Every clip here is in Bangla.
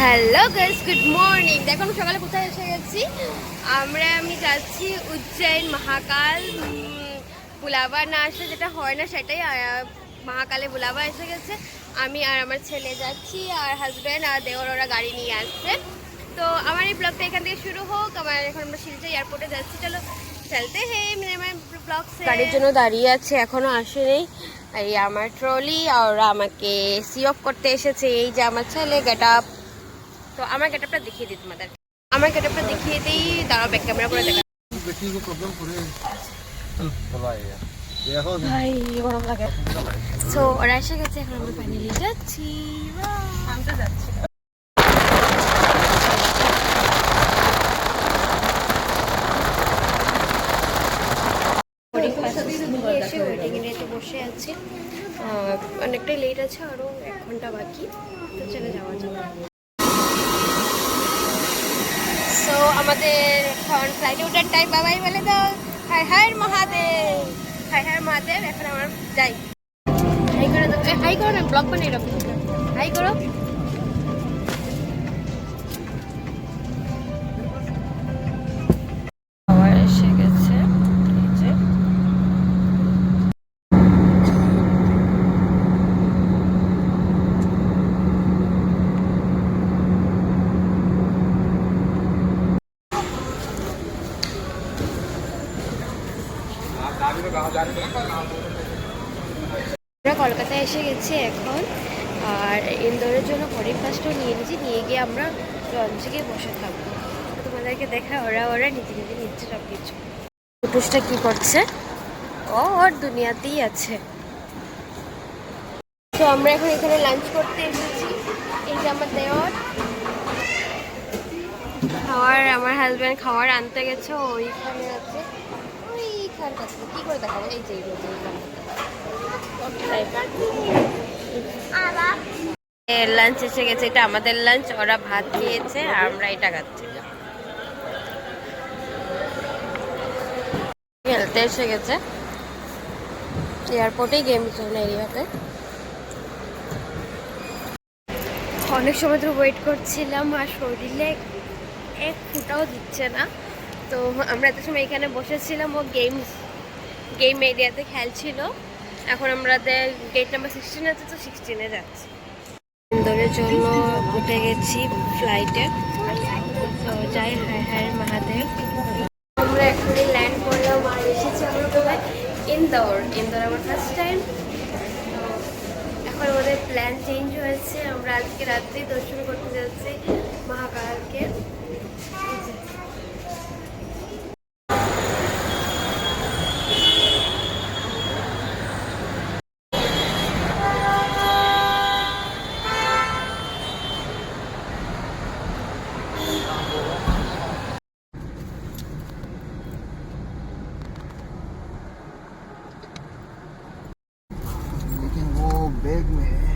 Hello guys, good morning. দেখো আমি সকালে কোথায় এসে গেছি। আমি যাচ্ছি উজ্জয়ন মহাকাল। বুলাবা না আসলে যেটা হয় না সেটাই, মহাকালে বুলাবা এসে গেছে। আমি আর আমার ছেলে যাচ্ছি, আর হাজব্যান্ড আর দেওর ওরা গাড়ি নিয়ে আসছে। তো আমার এই ব্লগটা এখান থেকে শুরু হোক। এখন আমরা শিলচর এয়ারপোর্টে যাচ্ছি। চলো চলতে হ্যাঁ ব্লগ গাড়ির জন্য দাঁড়িয়ে আছে, এখনো আসেনি। এই আমার ট্রলি, আর আমাকে সি অফ করতে এসেছে এই যে আমার ছেলে। Get up. তো আমার গেটআপটা দেখিয়ে দিই তোমাদের। আমার গেটআপটা দেখিয়ে দিই, দাঁড়াও ব্যাক ক্যামেরা করে দেখা। বেটি को प्रॉब्लम করে চলো আয়া এখন ভাই গরম লাগে। সো ওরা এসে গেছে, এখন আমরা ফাইনালি যাচ্ছি। আমি তো যাচ্ছি। এসে ওয়েটিং এরিয়াতে বসে আছি। অনেকটাই লেট আছে, আরও 1 ঘন্টা বাকি। তো চলে যাওয়া যাবে। সো আমাদের এখন ফ্লাইটে ওঠার টাইম। বাবাই বলে দাও high high Mahadev, high high Mahadev. এখন আমরা যাই। হাই করে দাও, হাই করো না, ব্লগ বানিয়ে রাখো। হাই করো। খাবার এসে গেছে, এই যে। আমরা কলকাতায় এসে গেছি এখন, আর ইন্দোরের জন্য বোর্ডিং পাসটাও নিয়ে নিয়েছি। নিয়ে গিয়ে আমরা লঞ্চে গিয়ে বসে থাকবো। তোমাদেরকে দেখা, ওরা নিজে নিজে নিচ্ছে সব কিছু। কুটুসটা কি করছে? ও ওর দুনিয়াতেই আছে। তো আমরা এখন এখানে লাঞ্চ করতে এসেছি। এই যে আমার দেওর খাওয়ার, আমার হাজব্যান্ড খাওয়ার আনতে গেছে, ওইখানে আছে। ওইখানটা কি করে দেখাবো? এই যে লাঞ্চ এসে গেছে। এটা আমাদের লাঞ্চ। ওরা ভাত খেয়েছে, আমরা এটা খাচ্ছি। খেলতে এসে গেছে এয়ারপোর্টেই, গেম জোন এরিয়াতে। অনেক সময় ধরে ওয়েট করছিলাম, আর শরীরে এক ফুটাও দিচ্ছে না। তো আমরা এত সময় এখানে বসেছিলাম, ও গেম এরিয়াতে খেলছিল। এখন আমাদের গেট নাম্বার 16 আছে, তো 16-এ যাচ্ছি। ইন্দোরের জন্য উঠে গেছি ফ্লাইটে। তো যাই হাই হাই মহাদেব। আমরা এখনই ল্যান্ড করলাম, আর এসেছি আমরা কোথায়? ইন্দোর আমার ফার্স্ট টাইম। এখন আমাদের প্ল্যান চেঞ্জ হয়েছে। আমরা আজকে রাত্রে দর্শন করতে যাচ্ছি মহাকালকে। लेकिन वो बैग में है।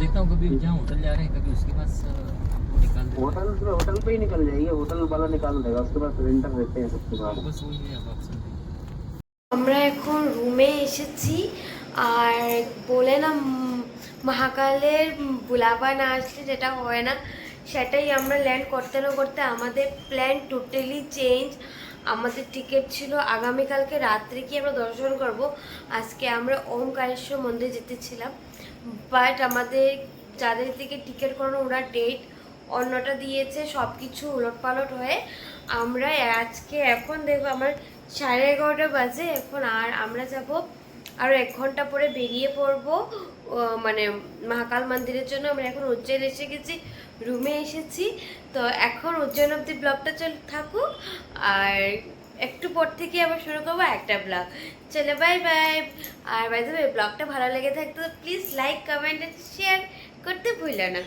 देखता हूँ कभी जहाँ होटल जा रहे हैं कभी उसके पास वो निकाल देते हैं। होटल पे ही निकल जाइए, होटल वाला निकाल देगा, उसके पास रेंटर रहते हैं सबके पास। बस वही है अब ऑप्शन। আমরা এখন রুমে এসেছি, আর বলে না মহাকালের বুলাবা না আসলে যেটা হয় না, সেটাই আমরা ল্যান্ড করতে না করতে আমাদের প্ল্যান টোটালি চেঞ্জ। আমাদের টিকিট ছিল আগামীকালকে রাত্রে কি আমরা দর্শন করব। আজকে আমরা ওমকারেশ্বর মন্দির যেতেছিলাম, বাট আমাদের যাদের থেকে টিকিট করানো ওরা ডেট অন্যটা দিয়েছে। সব কিছু উলটপালট হয়ে আমরা আজকে এখন দেখবো আমার 11:30 বাজে এখন। আর আমরা যাব আরও 1 ঘন্টা পরে বেরিয়ে পড়বো মানে মহাকাল মন্দিরের জন্য। আমরা এখন উজ্জয়ন এসে গেছি, রুমে এসেছি। তো এখন উজ্জয়ন অব্দি ব্লগটা থাকুক, আর একটু পর থেকে আবার শুরু করবো একটা ব্লগ। চলো বাই বাই। আর বাই দ্য ওয়ে, ব্লগটা ভালো লেগে থাকতো প্লিজ লাইক, কমেন্ট, শেয়ার করতে ভুলো না।